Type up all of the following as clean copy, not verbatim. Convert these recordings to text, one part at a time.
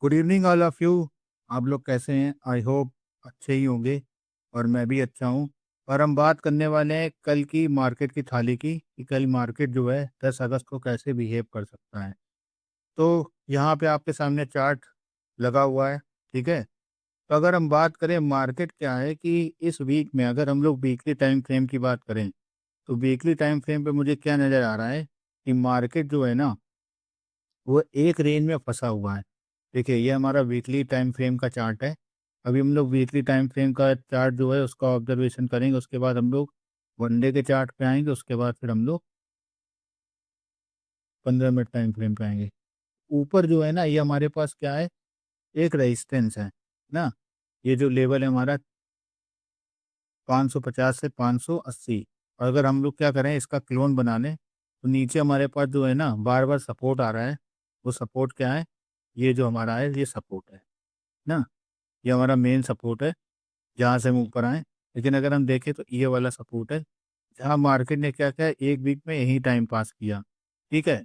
Good evening all of you. आप लोग कैसे हैं? आई होप अच्छे ही होंगे और मैं भी अच्छा हूँ। और हम बात करने वाले हैं कल की मार्केट की थाली की कि कल मार्केट जो है 10 अगस्त को कैसे बिहेव कर सकता है। तो यहाँ पे आपके सामने चार्ट लगा हुआ है। ठीक है। तो अगर हम बात करें मार्केट क्या है कि इस वीक में अगर हम लोग वीकली टाइम फ्रेम की बात करें तो वीकली टाइम फ्रेम पे मुझे क्या नज़र आ रहा है कि मार्केट जो है ना वो एक रेंज में फंसा हुआ है। देखिए ये हमारा वीकली टाइम फ्रेम का चार्ट है। अभी हम लोग वीकली टाइम फ्रेम का चार्ट जो है उसका ऑब्जर्वेशन करेंगे, उसके बाद हम लोग वन डे के चार्ट पे आएँगे, उसके बाद फिर हम लोग 15 मिनट टाइम फ्रेम पे आएँगे। ऊपर जो है ना ये हमारे पास क्या है, एक रेजिस्टेंस है ना? ये जो लेवल है हमारा 550 से 580। और अगर हम लोग क्या करें इसका क्लोन बना लें, तो नीचे हमारे पास जो है ना बार-बार सपोर्ट आ रहा है। वो सपोर्ट क्या है? ये जो हमारा है ये सपोर्ट है ना? ये हमारा मेन सपोर्ट है, जहाँ से हम ऊपर आए। लेकिन अगर हम देखें तो ये वाला सपोर्ट है, जहाँ मार्केट ने क्या किया, 1 वीक में यही टाइम पास किया। ठीक है?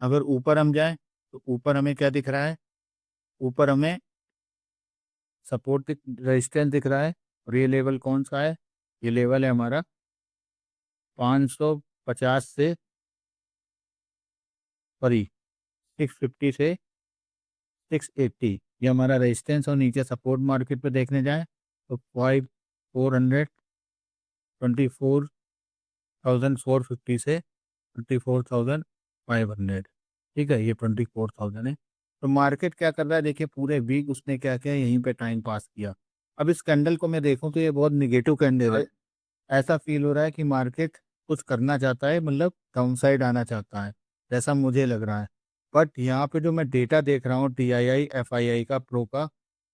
अगर ऊपर हम जाएँ, तो ऊपर हमें क्या दिख रहा है? ऊपर हमें सपोर्ट दिख रेजिस्टेंस दिख रहा है और ये लेवल कौन-सा है? ये लेवल है हमारा 550 से सॉरी 650 से 680। ये हमारा रेजिस्टेंस और नीचे सपोर्ट मार्केट पे देखने जाएँ, तो 424,450 से 24,500। ठीक है, ये 24,000 है। तो मार्केट क्या कर रहा है, देखिए पूरे वीक उसने क्या किया, यहीं पे टाइम पास किया। अब इस कैंडल को मैं देखूँ तो ये बहुत नेगेटिव कैंडल है। ऐसा फ़ील हो रहा है कि मार्केट कुछ करना चाहता है, मतलब डाउनसाइड आना चाहता है, जैसा मुझे लग रहा है। बट यहाँ पे जो मैं डेटा देख रहा हूँ टीआईआई, एफआईआई का, प्रो का,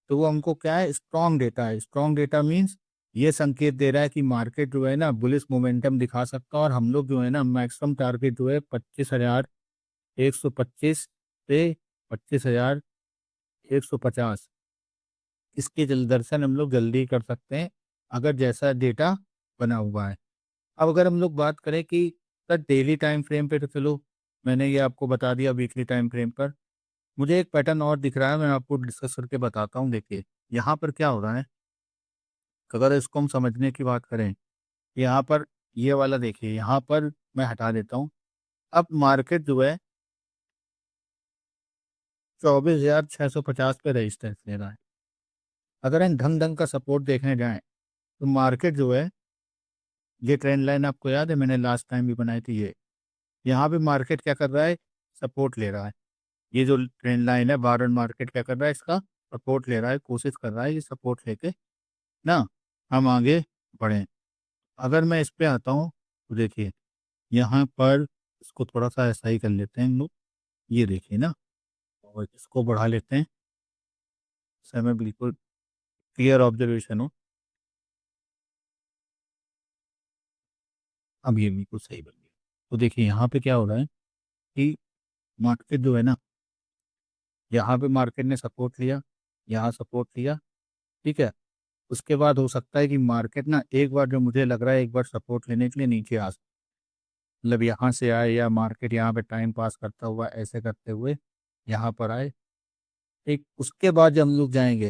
तो वो हमको क्या है, स्ट्रॉन्ग डेटा है। स्ट्रॉन्ग डेटा मीन्स ये संकेत दे रहा है कि मार्केट जो है ना बुलिश मोमेंटम दिखा सकता है और हम लोग जो है ना मैक्सिमम टारगेट जो है 25,125 से 25,150, इसके दर्शन हम लोग जल्दी कर सकते हैं अगर जैसा डेटा बना हुआ है। अब अगर हम लोग बात करें कि सर डेली टाइम फ्रेम पे, तो चलो मैंने ये आपको बता दिया वीकली टाइम फ्रेम पर। मुझे एक पैटर्न और दिख रहा है, मैं आपको डिस्कस करके बताता हूँ। देखिए यहाँ पर क्या हो रहा है, अगर इसको हम समझने की बात करें, यहाँ पर ये वाला देखिए, यहाँ पर मैं हटा देता हूँ। अब मार्केट जो है 24,650 पे रेजिस्टेंस ले रहा है। अगर हम ढंग-ढंग का सपोर्ट देखने जाएँ, तो मार्केट जो है, ये ट्रेंड लाइन आपको याद है मैंने लास्ट टाइम भी बनाई थी ये। यहाँ पे मार्केट क्या कर रहा है, सपोर्ट ले रहा है। ये जो ट्रेंड लाइन है, बार-बार मार्केट क्या कर रहा है, इसका सपोर्ट ले रहा है, कोशिश कर रहा है ये सपोर्ट लेके ना हम आगे बढ़ें। अगर मैं इस पे आता हूँ, तो देखिए यहाँ पर इसको थोड़ा-सा ऐसा ही कर लेते हैं हम लोग। ये देखिए ना, और इसको बढ़ा लेते हैं, जिससे हमें बिल्कुल क्लियर ऑब्जर्वेशन हो। अब ये बिल्कुल सही बन गया। तो देखिए यहाँ पे क्या हो रहा है कि मार्केट जो है ना, यहाँ पे मार्केट ने सपोर्ट लिया, यहाँ सपोर्ट लिया, ठीक है? उसके बाद हो सकता है कि मार्केट ना एक बार, जो मुझे लग रहा है, एक बार सपोर्ट लेने के लिए नीचे आ मतलब यहाँ से आए, या मार्केट यहाँ पे टाइम पास करता हुआ ऐसे करते हुए यहाँ पर आए। ठीक, उसके बाद जब हम लोग जाएँगे,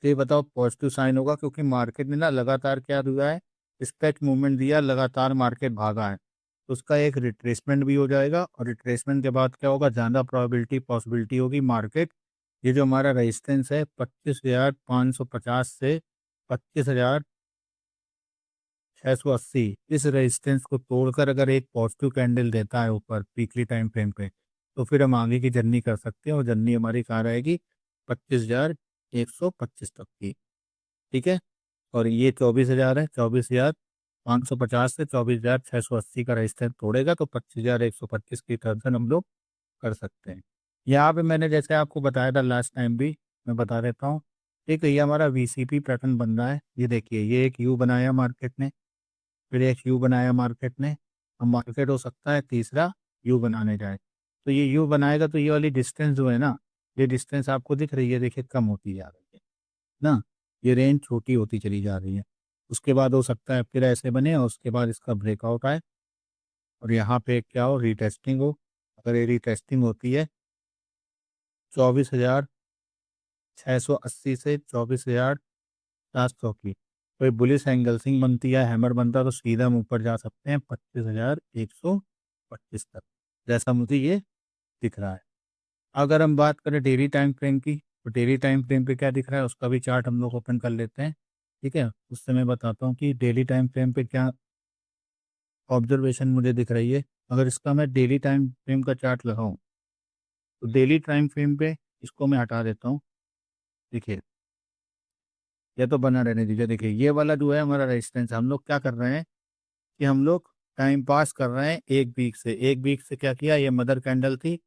तो ये बताओ पॉजिटिव साइन होगा, क्योंकि मार्केट ने ना लगातार क्या दिया है, स्ट्रेच मूवमेंट दिया, लगातार मार्केट भागा है। तो उसका एक रिट्रेसमेंट भी हो जाएगा और रिट्रेसमेंट के बाद क्या होगा, ज़्यादा प्रोबेबिलिटी पॉसिबिलिटी होगी मार्केट, ये जो हमारा रेजिस्टेंस है 25,550 से 25,680, इस रेजिस्टेंस को तोड़कर अगर एक पॉजिटिव कैंडल देता है ऊपर वीकली टाइम फ्रेम पे, तो फिर हम आगे की जर्नी कर सकते हैं और जर्नी हमारी कहाँ रहेगी, 25,125 तक की। ठीक है? और ये 24,000 है, 24,550 से 24,680 का रेजिस्टेंस तोड़ेगा, तो 25,125 की टर्न हम लोग कर सकते हैं। यहाँ पे मैंने जैसे आपको बताया था लास्ट टाइम भी, मैं बता देता हूँ। एक ये हमारा वीसीपी पैटर्न बन रहा है। ये देखिए, ये एक यू बनाया मार्केट ने, फिर एक यू बनाया मार्केट ने। अब मार्केट हो सकता है तीसरा यू बनाने जाए। तो ये यू बनाएगा तो ये वाली डिस्टेंस जो है ना, ये डिस्टेंस आपको दिख रही है, देखिए कम होती जा रही है ना? ये रेंज छोटी होती चली जा रही है। उसके बाद हो सकता है फिर ऐसे बने और उसके बाद इसका ब्रेकआउट आए और यहाँ पे क्या हो, रीटेस्टिंग हो। अगर ये रीटेस्टिंग होती है 680 से 24,700 की कोई बुलिश एंगल्सिंग बनती है, हैमर बनता है, तो सीधा हम ऊपर जा सकते हैं 25,125 तक, जैसा मुझे ये दिख रहा है। अगर हम बात करें डेली टाइम फ्रेम की, तो डेली टाइम फ्रेम पे क्या दिख रहा है उसका भी चार्ट हम लोग ओपन कर लेते हैं। ठीक है, उससे मैं बताता हूँ कि डेली टाइम फ्रेम पे क्या ऑब्जर्वेशन मुझे दिख रही है। अगर इसका मैं डेली टाइम फ्रेम का चार्ट लगाऊं, तो डेली टाइम फ्रेम पे इसको मैं हटा देता हूँ। देखिए, ये तो बना रहने दीजिए। देखिए, ये वाला जो है हमारा रेजिस्टेंस, हम लोग क्या कर रहे हैं कि हम लोग टाइम पास कर रहे हैं 1 वीक से क्या किया, ये मदर कैंडल थी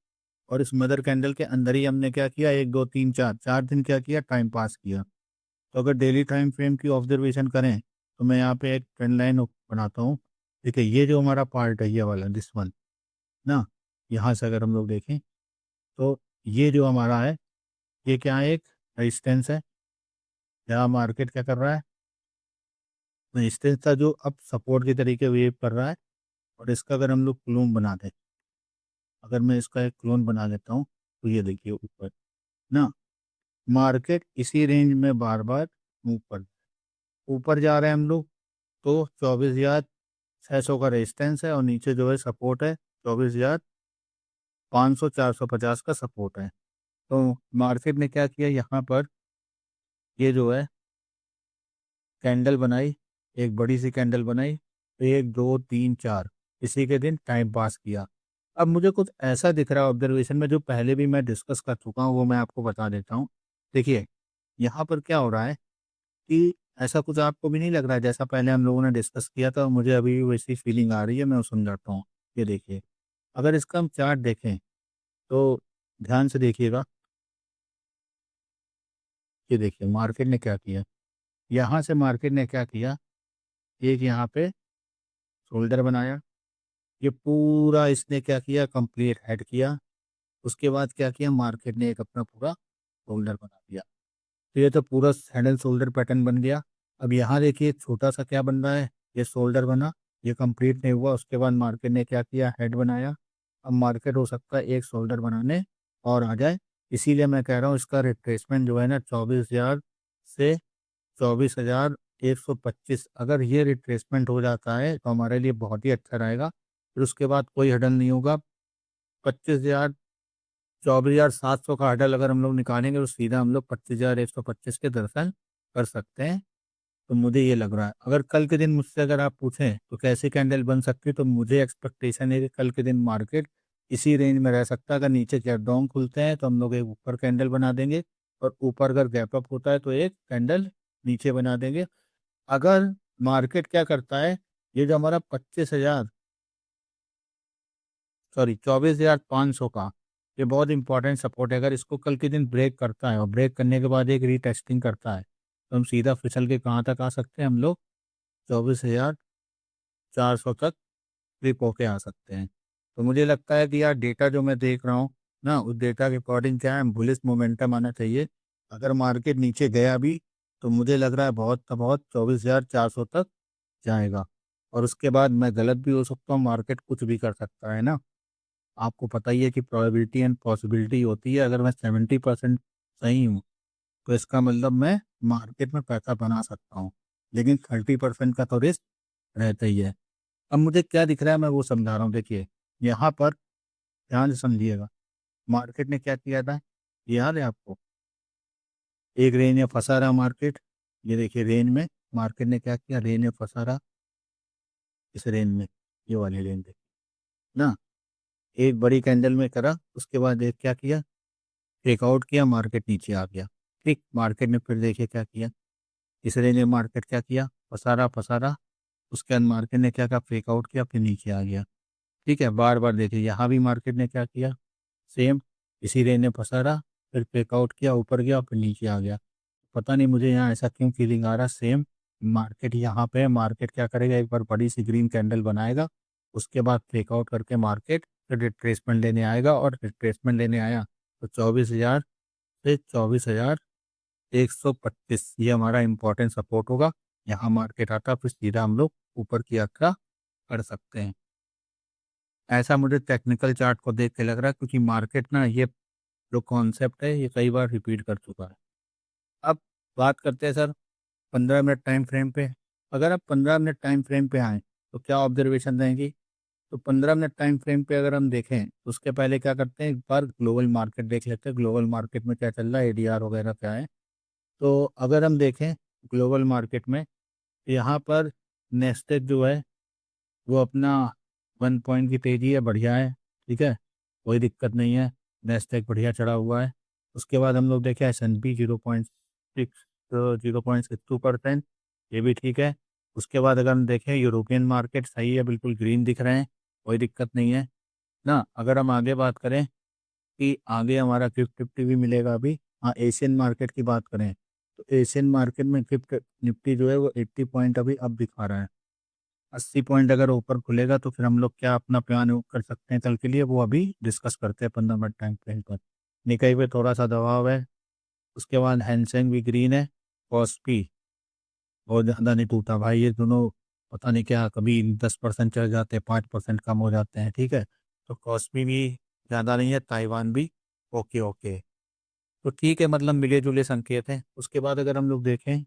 और इस मदर कैंडल के अंदर ही हमने क्या किया, 1 2 3 4 4 दिन क्या किया, टाइम पास किया। तो अगर डेली टाइम फ्रेम की ऑब्जर्वेशन करें, तो मैं यहाँ पे एक ट्रेंड लाइन बनाता हूँ। देखिए, ये जो हमारा पार्ट है, ये वाला दिस वन ना, यहाँ से अगर हम लोग देखें, तो ये जो हमारा है, ये क्या है, एक रेजिस्टेंस है। यहाँ मार्केट क्या कर रहा है, रेजिस्टेंस था जो अब सपोर्ट के तरीके वेव कर रहा है। और इसका अगर हम लोग क्लोन बना दें, अगर मैं इसका एक क्लोन बना देता हूँ, तो ये देखिए ऊपर ना, मार्केट इसी रेंज में बार बार ऊपर ऊपर जा रहे हैं हम लोग। तो 24,600 का रेजिस्टेंस है और नीचे जो है सपोर्ट है, 24,500 450 का सपोर्ट है। तो मार्केट ने क्या किया, यहाँ पर ये जो है कैंडल बनाई, एक बड़ी सी कैंडल बनाई, 1 2 3 4, इसी के दिन टाइम पास किया। अब मुझे कुछ ऐसा दिख रहा है ऑब्जर्वेशन में, जो पहले भी मैं डिस्कस कर चुका हूँ, वो मैं आपको बता देता हूँ। देखिए, यहाँ पर क्या हो रहा है कि ऐसा कुछ आपको भी नहीं लग रहा है जैसा पहले हम लोगों ने डिस्कस किया था, मुझे अभी भी वैसी फीलिंग आ रही है, मैं वो समझाता हूँ। ये देखिए, अगर इसका हम चार्ट देखें, तो ध्यान से देखिएगा। ये देखिए मार्केट ने क्या किया, यहाँ से मार्केट ने क्या किया, एक यहाँ पे शोल्डर बनाया, ये पूरा इसने क्या किया, कंप्लीट हेड किया। उसके बाद क्या किया, मार्केट ने एक अपना पूरा शोल्डर बना दिया। तो ये तो पूरा हेड एंड शोल्डर पैटर्न बन गया। अब यहाँ देखिए छोटा सा क्या बन रहा है, ये शोल्डर बना, ये कंप्लीट नहीं हुआ, उसके बाद मार्केट ने क्या किया, हेड बनाया। अब मार्केट हो सकता है एक शोल्डर बनाने और आ जाए। इसीलिए मैं कह रहा हूँ इसका रिट्रेसमेंट जो है ना, 24,000 से 24,125, अगर ये रिट्रेसमेंट हो जाता है तो हमारे लिए बहुत ही अच्छा रहेगा। फिर उसके बाद कोई हडल नहीं होगा। 25,000 24,700 का हडल अगर हम लोग निकालेंगे, तो सीधा हम लोग 25,125 के दर्शन कर सकते हैं। तो मुझे ये लग रहा है, अगर कल के दिन मुझसे अगर आप पूछें तो कैसी कैंडल बन सकती है, तो मुझे एक्सपेक्टेशन है कि कल के दिन मार्केट इसी रेंज में रह सकता है। अगर नीचे गैप डाउन खुलते हैं तो हम लोग एक ऊपर कैंडल बना देंगे, और ऊपर अगर गैप अप होता है तो एक कैंडल नीचे बना देंगे। अगर मार्केट क्या करता है, ये जो हमारा 24,500 का, ये बहुत इंपॉर्टेंट सपोर्ट है। अगर इसको कल के दिन ब्रेक करता है और ब्रेक करने के बाद एक रीटेस्टिंग करता है, तो हम सीधा फिसल के कहाँ तक आ सकते हैं, हम लोग 24,400 तक फ्लिप होके आ सकते हैं। तो मुझे लगता है कि यार डेटा जो मैं देख रहा हूँ ना, उस डेटा के अकॉर्डिंग क्या है, बुलिश मोमेंटम आना चाहिए। अगर मार्केट नीचे गया भी, तो मुझे लग रहा है बहुत का बहुत 24,400 तक जाएगा। और उसके बाद मैं गलत भी हो सकता हूँ, मार्केट कुछ भी कर सकता है ना। आपको पता ही है कि प्रोबेबिलिटी एंड पॉसिबिलिटी होती है। अगर मैं 70% सही हूँ, तो इसका मतलब मैं मार्केट में पैसा बना सकता हूँ, लेकिन 30% का तो रिस्क रहता ही है। अब मुझे क्या दिख रहा है, मैं वो समझा रहा हूँ। देखिए, यहाँ पर ध्यान से समझिएगा, मार्केट ने क्या किया था, ये याद है आपको, एक रेंज में फंसा रहा मार्केट। ये देखिए रेंज में मार्केट ने क्या किया, रेंज में फंसा रहा, इस रेंज में, ये वाली रेंज ना, एक बड़ी कैंडल में करा, उसके बाद एक क्या किया, ब्रेकआउट किया, मार्केट नीचे आ गया। ठीक, मार्केट ने फिर देखिए क्या किया, इस रेंज में मार्केट क्या किया, फंसा रहा, उसके बाद मार्केट ने क्या कहा, ब्रेकआउट किया, फिर नीचे आ गया। ठीक है, बार बार देखिए यहाँ भी मार्केट ने क्या किया, सेम इसी रेंज में फंसा रहा, फिर ब्रेकआउट किया, ऊपर गया, फिर नीचे आ गया। पता नहीं मुझे यहाँ ऐसा क्यों फीलिंग आ रहा, सेम मार्केट यहाँ पे है। मार्केट क्या करेगा, एक बार बड़ी सी ग्रीन कैंडल बनाएगा, उसके बाद ब्रेकआउट करके मार्केट फिर रिट्रेसमेंट लेने आएगा, और रिट्रेसमेंट लेने आया तो 24,000 से 24,125 ये हमारा इंपॉर्टेंट सपोर्ट होगा। यहाँ मार्केट आता, फिर सीधा हम लोग ऊपर की यात्रा कर सकते हैं। ऐसा मुझे टेक्निकल चार्ट को देख के लग रहा है, क्योंकि मार्केट ना, ये जो कॉन्सेप्ट है, ये कई बार रिपीट कर चुका है। अब बात करते हैं सर 15 मिनट टाइम फ्रेम पे। अगर आप 15 मिनट टाइम फ्रेम पे आएँ तो क्या ऑब्जर्वेशन रहेंगी? तो 15 मिनट टाइम फ्रेम पे अगर हम देखें तो उसके पहले क्या करते हैं, एक बार ग्लोबल मार्केट देख लेते हैं, ग्लोबल मार्केट में क्या चल रहा है, एडीआर वगैरह क्या है। तो अगर हम देखें ग्लोबल मार्केट में, यहाँ पर नेस्टेक जो है वो अपना 1 पॉइंट की तेज़ी है, बढ़िया है, ठीक है? कोई दिक्कत नहीं है, नेस्डेक बढ़िया चढ़ा हुआ है। उसके बाद हम लोग देखें एस&पी 0.62%, ये भी ठीक है। उसके बाद अगर हम देखें यूरोपियन मार्केट सही है, बिल्कुल ग्रीन दिख रहे हैं, कोई दिक्कत नहीं है ना। अगर हम आगे बात करें कि आगे हमारा गिफ्ट निफ्टी भी मिलेगा अभी। हाँ, एशियन मार्केट की बात करें तो एशियन मार्केट में गिफ्ट निफ्टी जो है वो 80 पॉइंट अभी अब दिखा रहा है। 80 पॉइंट अगर ऊपर खुलेगा तो फिर हम लोग क्या अपना प्लान कर सकते हैं कल के लिए, वो अभी डिस्कस करते हैं 15 मिनट टाइम फ्रेम पर। निकाई पे थोड़ा सा दबाव है। उसके बाद हैंसेंग भी ग्रीन है। कॉस्पी बहुत ज़्यादा नहीं टूटा भाई, ये दोनों पता नहीं क्या, कभी 10% चढ़ जाते हैं, 5% कम हो जाते हैं, ठीक है। तो कॉस्पी भी ज़्यादा नहीं है, ताइवान भी ओके ओके। तो ठीक है, मतलब मिले जुले संकेत हैं। उसके बाद अगर हम लोग देखें,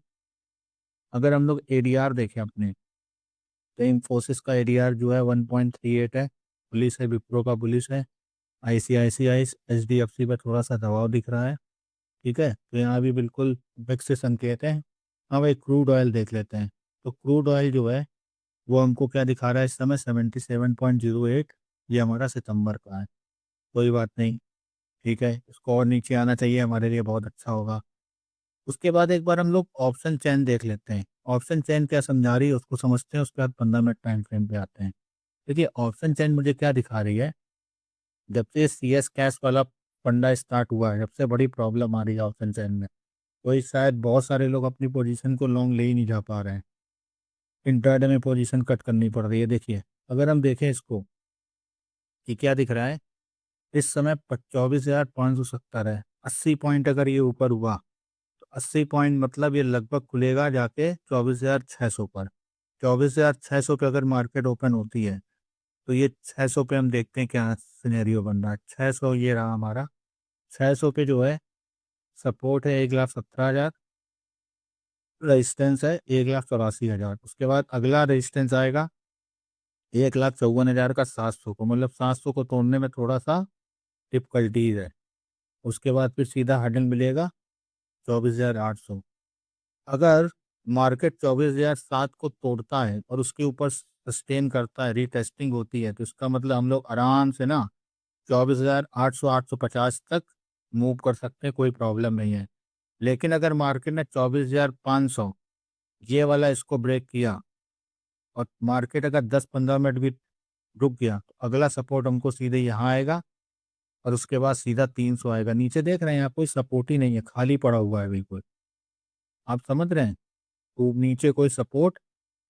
अगर हम लोग एडीआर देखें अपने, तो इन्फोसिस का एडीआर जो है 1.38 है, बुलिश है, विप्रो का बुलिश है, आईसीआईसीआई एचडीएफसी पर थोड़ा सा दबाव दिख रहा है, ठीक है। तो यहाँ भी बिल्कुल मिक्स संकेत हैं। हाँ भाई, क्रूड ऑयल देख लेते हैं। तो क्रूड ऑयल जो है वो हमको क्या दिखा रहा है इस समय, 77.08, ये हमारा सितंबर का है। कोई बात नहीं, ठीक है, इसको और नीचे आना चाहिए, हमारे लिए बहुत अच्छा होगा। उसके बाद एक बार हम लोग ऑप्शन चेन देख लेते हैं। ऑप्शन चेन क्या समझा रही है उसको समझते हैं, उसके बाद 15 मिनट टाइम फ्रेम पे आते हैं। देखिए ऑप्शन चेन मुझे क्या दिखा रही है, जब से सीएस कैश वाला फंडा स्टार्ट हुआ है, जब से बड़ी प्रॉब्लम आ रही है ऑप्शन चेन में। वही शायद बहुत सारे लोग अपनी पोजीशन को लॉन्ग ले ही नहीं जा पा रहे हैं, इंट्राडे में पोजीशन कट करनी पड़ रही है। देखिए अगर हम देखें इसको कि क्या दिख रहा है, इस समय 24,570 है। 80 पॉइंट अगर ये ऊपर हुआ तो 80 पॉइंट मतलब ये लगभग खुलेगा जाके 24,600 पर। 24,600 पे अगर मार्केट ओपन होती है तो ये 600 पे हम देखते हैं क्या सिनेरियो बन रहा है। 600 ये रहा हमारा, 600 पे जो है सपोर्ट है 1,17,000, रेजिस्टेंस है 1,84,000। उसके बाद अगला रेजिस्टेंस आएगा 1,54,000 का 700 को, मतलब 700 को तोड़ने में थोड़ा सा डिफिकल्टीज है। उसके बाद फिर सीधा हडल मिलेगा 24,800। अगर मार्केट 24,007 को तोड़ता है और उसके ऊपर सस्टेन करता है, रीटेस्टिंग होती है, तो इसका मतलब हम लोग आराम से ना 24,800 850 तक मूव कर सकते हैं, कोई प्रॉब्लम नहीं है। लेकिन अगर मार्केट ने 24,500 ये वाला इसको ब्रेक किया और मार्केट अगर 10-15 मिनट भी रुक गया तो अगला सपोर्ट हमको सीधे यहाँ आएगा और उसके बाद सीधा 300 आएगा। नीचे देख रहे हैं आप, कोई सपोर्ट ही नहीं है, खाली पड़ा हुआ है बिल्कुल। आप समझ रहे हैं, तो नीचे कोई सपोर्ट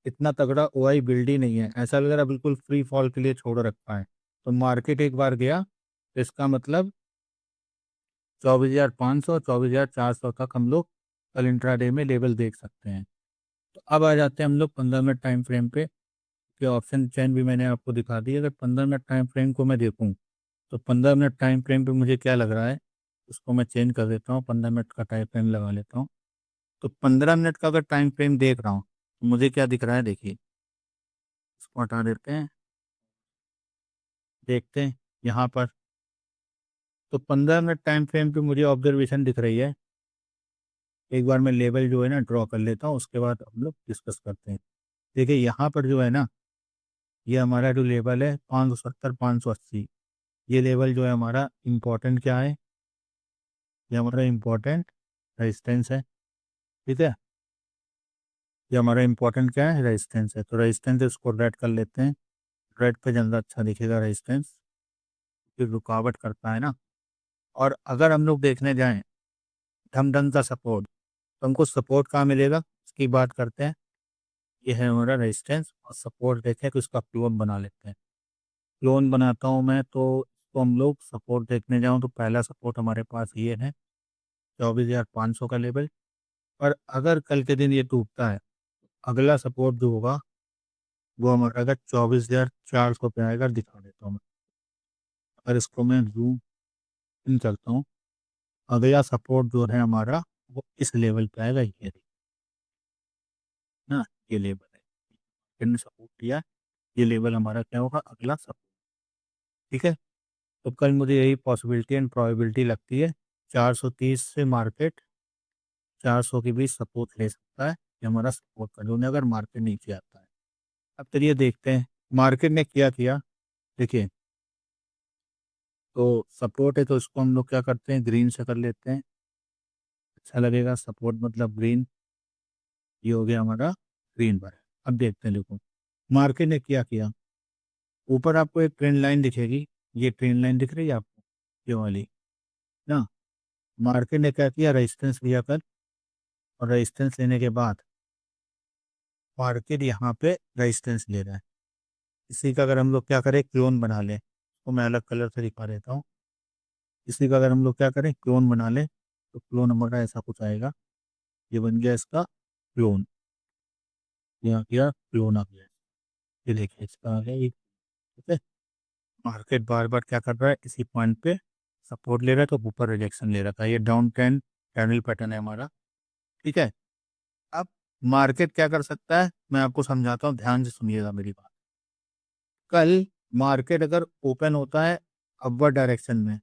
इतना तगड़ा ओआई बिल्ड ही नहीं है, ऐसा लग रहा है बिल्कुल फ्री फॉल के लिए छोड़ रखा है। तो मार्केट एक बार गया तो इसका मतलब 24,500 24,400 तक हम लोग कल इंट्राडे में लेवल देख सकते हैं। तो अब आ जाते हैं हम लोग 15 मिनट टाइम फ्रेम पे, कि ऑप्शन चेन भी मैंने आपको दिखा दी। अगर 15 मिनट टाइम फ्रेम को मैं देखूं तो 15 मिनट टाइम फ्रेम पे मुझे क्या लग रहा है, उसको मैं चेंज कर देता हूँ, 15 मिनट का टाइम फ्रेम लगा लेता हूँ। तो 15 मिनट का अगर टाइम फ्रेम देख रहा हूँ तो मुझे क्या दिख रहा है, देखिए इसको हटा देते हैं, देखते हैं यहाँ पर। तो 15 मिनट टाइम फ्रेम पे मुझे ऑब्जर्वेशन दिख रही है। एक बार मैं लेवल जो है ना ड्रॉ कर लेता हूँ, उसके बाद हम लोग डिस्कस करते हैं। देखिए यहाँ पर जो है ना, ये हमारा जो लेवल है 570 580, ये लेवल जो है हमारा इम्पोर्टेंट क्या है, ये हमारा इम्पोर्टेंट रेजिस्टेंस है, ठीक है। ये हमारा इम्पोर्टेंट क्या है, रेजिस्टेंस है। तो रेजिस्टेंस इसको रेड कर लेते हैं, रेड पे ज़्यादा अच्छा दिखेगा रेजिस्टेंस, फिर रुकावट करता है ना। और अगर हम लोग देखने जाएं ढंग ढंग का सपोर्ट, तो हमको सपोर्ट कहाँ मिलेगा इसकी बात करते हैं। ये है हमारा रेजिस्टेंस, और सपोर्ट देखें तो इसका क्लोन बना लेते हैं। क्लोन बनाता हूँ मैं, तो हम लोग सपोर्ट देखने जाऊँ तो पहला सपोर्ट हमारे पास ये है 24,500 का लेवल। और अगर कल के दिन ये टूटता है, अगला सपोर्ट जो होगा वो हमारा अगर 24,400 पे आएगा, दिखा देता हूँ मैं। अगर इसको मैं जूम इन करता हूँ, अगला सपोर्ट जो है हमारा वो इस लेवल पे आएगा, ये देखिए ना, ये लेवल है, मार्केट ने सपोर्ट दिया, ये लेवल हमारा क्या होगा, अगला सपोर्ट। ठीक है, तो कल मुझे यही पॉसिबिलिटी एंड प्रोबेबिलिटी लगती है, 430 से मार्केट 400 के बीच सपोर्ट ले सकता है, ये हमारा सपोर्ट का जोन है अगर मार्केट नीचे आता है। अब चलिए देखते हैं मार्केट ने क्या किया। देखिए, तो सपोर्ट है तो इसको हम लोग क्या करते हैं, ग्रीन से कर लेते हैं, अच्छा लगेगा। सपोर्ट मतलब ग्रीन, ये हो गया हमारा ग्रीन बार। अब देखते हैं, देखो मार्केट ने क्या किया। ऊपर आपको एक ट्रेंड लाइन दिखेगी, ये ट्रेंड लाइन दिख रही है आपको, ये वाली ना। मार्केट ने क्या किया, रेजिस्टेंस लिया कल, और रेजिस्टेंस लेने के बाद मार्केट यहाँ पे रेजिस्टेंस ले रहा है। इसी का अगर हम लोग क्या करें, क्लोन बना लें, तो मैं अलग कलर से दिखा देता हूँ। इसी का अगर हम लोग क्या करें, क्लोन बना लें, तो क्लोन हमारा ऐसा कुछ आएगा, ये बन गया इसका क्लोन, यहाँ किया क्लोन आ गया, ये देखिए इसका आ गया ये। ठीक है, मार्केट बार बार क्या कर रहा है, इसी पॉइंट पे सपोर्ट ले रहा है तो ऊपर रिजेक्शन ले रखा है, ये डाउन ट्रेंड कैंडल पैटर्न है हमारा। ठीक है, अब मार्केट क्या कर सकता है, मैं आपको समझाता हूँ, ध्यान से सुनिएगा मेरी बात। कल मार्केट अगर ओपन होता है अपवर्ड डायरेक्शन में,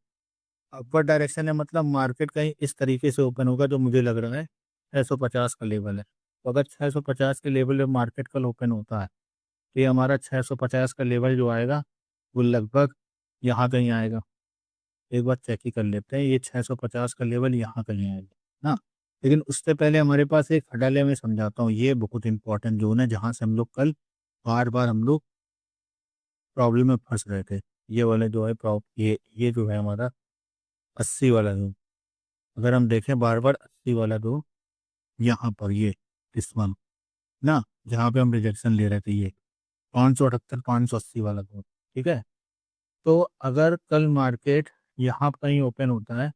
अपवर्ड डायरेक्शन में मतलब मार्केट कहीं इस तरीके से ओपन होगा, जो मुझे लग रहा है 650 का लेवल है। तो अगर 650 के लेवल पे मार्केट कल ओपन होता है, तो ये हमारा 650 का लेवल जो आएगा, वो लगभग यहाँ कहीं आएगा। एक बार चेक ही कर लेते हैं, ये 650 का लेवल यहाँ कहीं आएगा ना। लेकिन उससे पहले हमारे पास एक हटाले, मैं समझाता हूँ, ये बहुत इंपॉर्टेंट जोन है, जहाँ से हम लोग कल बार बार हम लोग प्रॉब्लम में फंस रहे थे। ये वाला जो है ये जो है हमारा 80 वाला जोन, अगर हम देखें बार बार 80 वाला जोन, यहाँ पर ये इस वन ना, जहाँ पे हम रिजेक्शन ले रहे थे, ये 578 580 वाला जोन। ठीक है, तो अगर कल मार्केट यहाँ कहीं ओपन होता है,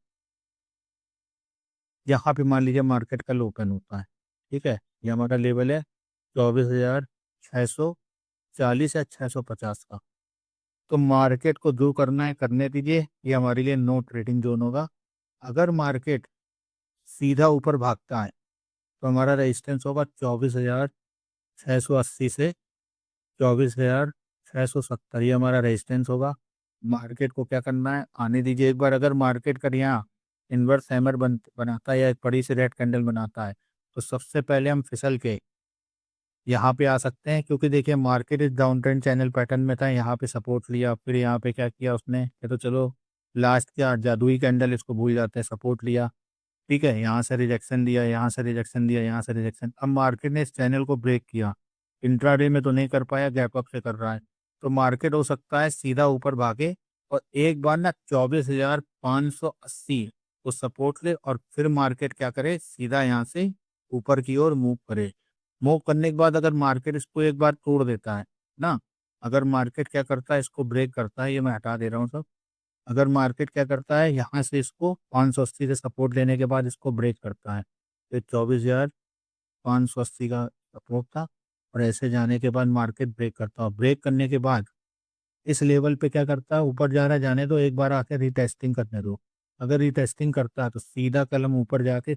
यहाँ पे मान लीजिए मार्केट कल ओपन होता है, ठीक है, ये हमारा लेवल है 24,640 या 650 का। तो मार्केट को जो करना है करने दीजिए, ये हमारे लिए नो ट्रेडिंग जोन होगा। अगर मार्केट सीधा ऊपर भागता है, तो हमारा रेजिस्टेंस होगा 24,680 से 24,670, ये हमारा रेजिस्टेंस होगा। मार्केट को क्या करना है, आने दीजिए एक बार। अगर मार्केट का यहाँ इन्वर्स हैमर बनाता है या एक बड़ी सी रेड कैंडल बनाता है, तो सबसे पहले हम फिसल के यहाँ पे आ सकते हैं, क्योंकि देखिए मार्केट इस डाउन ट्रेंड चैनल पैटर्न में था, यहाँ पे सपोर्ट लिया, फिर यहाँ पे क्या किया उसने, ये तो चलो लास्ट क्या जादुई कैंडल इसको भूल जाते हैं, सपोर्ट लिया। ठीक है, यहाँ से रिजेक्शन दिया, यहाँ से रिजेक्शन दिया, यहाँ से रिजेक्शन। अब मार्केट ने इस चैनल को ब्रेक किया, इंट्राडे में तो नहीं कर पाया, गैप अप से कर रहा है। तो मार्केट हो सकता है सीधा ऊपर भागे और एक बार ना 24,580 को सपोर्ट ले, और फिर मार्केट क्या करे, सीधा यहाँ से ऊपर की ओर मूव करे। मूव करने के बाद अगर मार्केट इसको एक बार तोड़ देता है ना, अगर मार्केट क्या करता है, इसको ब्रेक करता है, ये मैं हटा दे रहा हूँ सब। अगर मार्केट क्या करता है, यहाँ से इसको 580 से सपोर्ट लेने के बाद इसको ब्रेक करता है, तो 24,580 का सपोर्ट था, और ऐसे जाने के बाद मार्केट ब्रेक करता है। ब्रेक करने के बाद इस लेवल पे क्या करता है, ऊपर जा रहा है, जाने दो, एक बार आके रिटेस्टिंग करने दो। अगर रिटेस्टिंग करता है तो सीधा कलम ऊपर जाके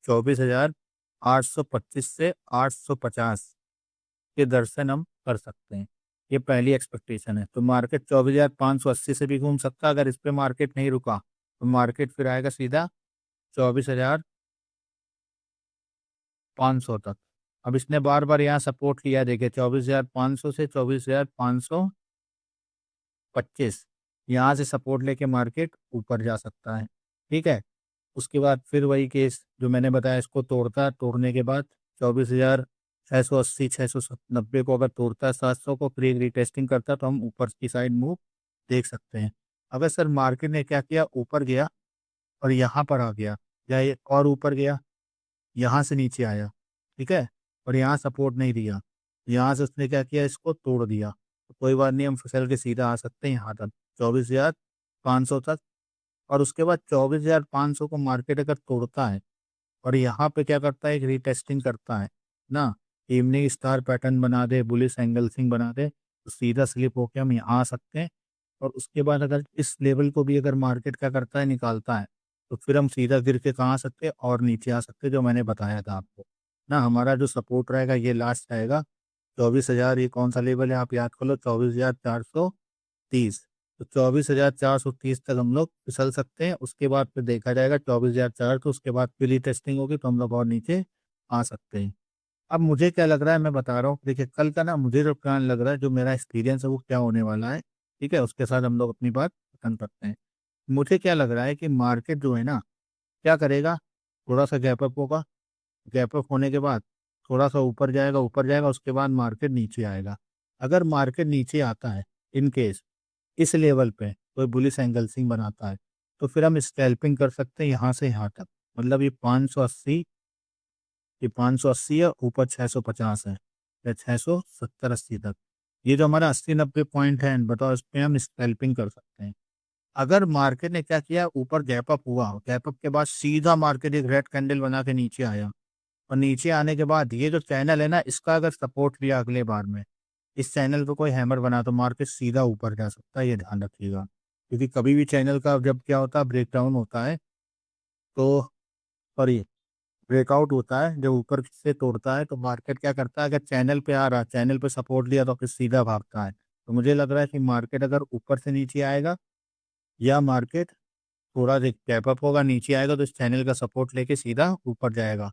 24,825 से 850 के दर्शन हम कर सकते हैं। ये पहली एक्सपेक्टेशन है। तो मार्केट 24,580 से भी घूम सकता है, अगर इस पे मार्केट नहीं रुका तो मार्केट फिर आएगा सीधा 24,500 तक। अब इसने बार बार यहाँ सपोर्ट लिया, देखिए 24,500 से 24,525, यहाँ से सपोर्ट लेके मार्केट ऊपर जा सकता है। ठीक है, उसके बाद फिर वही केस जो मैंने बताया, इसको तोड़ता है, तोड़ने के बाद 24,680 690 को अगर तोड़ता है, 700 को फिर एक रिटेस्टिंग करता है, तो हम ऊपर की साइड मूव देख सकते हैं। अगर सर मार्केट ने क्या किया, ऊपर गया और यहाँ पर आ गया, या ये और ऊपर गया, यहाँ से नीचे आया, ठीक है, और यहाँ सपोर्ट नहीं दिया, यहाँ से उसने क्या किया, इसको तोड़ दिया, तो कोई बात नहीं, हम फिसल के सीधा आ सकते हैं यहाँ तक 24,500 तक। और उसके बाद 24,500 को मार्केट अगर तोड़ता है और यहाँ पे क्या करता है, एक रीटेस्टिंग करता है ना, इवनिंग स्टार पैटर्न बना दे, बुलिश एंगल्सिंग बना दे, तो सीधा स्लिप होके हम यहाँ आ सकते हैं। और उसके बाद अगर इस लेवल को भी अगर मार्केट क्या करता है, निकालता है, तो फिर हम सीधा गिर के कहाँ आ सकते हैं और नीचे आ सकते हैं, जो मैंने बताया था आपको ना। हमारा जो सपोर्ट रहेगा ये लास्ट रहेगा 24,000, ये कौन सा लेवल है आप याद कर लो, 24,430। तो 24,430 तक हम लोग फिसल सकते हैं, उसके बाद फिर देखा जाएगा 24,004, तो उसके बाद फिर टेस्टिंग होगी तो हम लोग और नीचे आ सकते हैं। अब मुझे क्या लग रहा है मैं बता रहा हूँ, देखिए कल का ना मुझे जो प्लान लग रहा है, जो मेरा एक्सपीरियंस है वो क्या होने वाला है, ठीक है? उसके साथ हम लोग अपनी बात खत्म करते हैं। मुझे क्या लग रहा है कि मार्केट जो है ना, क्या करेगा, थोड़ा-सा गैप अप होगा, गैप अप होने के बाद थोड़ा-सा ऊपर जाएगा, उसके बाद मार्केट नीचे आएगा। अगर मार्केट नीचे आता है, इन केस इस लेवल पे कोई बुलिश एंगल्सिंग बनाता है, तो फिर हम स्कैल्पिंग कर सकते हैं यहाँ से यहाँ तक। मतलब ये 580, ये 580 है, ऊपर 650 है या 670-80 तक। ये जो हमारा 80-90 पॉइंट है, बताओ इस पे हम स्कैल्पिंग कर सकते हैं। अगर मार्केट ने क्या किया, ऊपर गैप अप हुआ, गैप अप के बाद सीधा मार्केट एक रेड कैंडल बना के नीचे आया, और नीचे आने के बाद ये जो चैनल है ना, इसका अगर सपोर्ट लिया अगले बार में, इस चैनल पे कोई हैमर बना तो मार्केट सीधा ऊपर जा सकता है, ये ध्यान रखिएगा। क्योंकि कभी भी चैनल का जब क्या होता है, ब्रेकडाउन होता है, तो सॉरी, ब्रेकआउट होता है, जब ऊपर से तोड़ता है तो मार्केट क्या करता है, अगर चैनल पे आ रहा है, चैनल पे सपोर्ट लिया तो फिर सीधा भागता है। तो मुझे लग रहा है कि मार्केट अगर ऊपर से नीचे आएगा, या मार्केट थोड़ा गैप अप होगा, नीचे आएगा, तो इस चैनल का सपोर्ट लेके सीधा ऊपर जाएगा।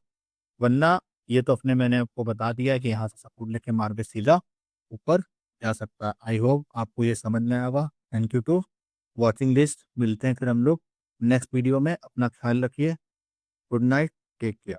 वरना ये तो मैंने आपको बता दिया है कि यहाँ से सपोर्ट लेके मार्केट सीधा ऊपर जा सकता है। आई होप आपको ये समझ में आया होगा। Thank you to watching this. मिलते हैं फिर हम लोग नेक्स्ट वीडियो में। अपना ख्याल रखिए। Good night, take care.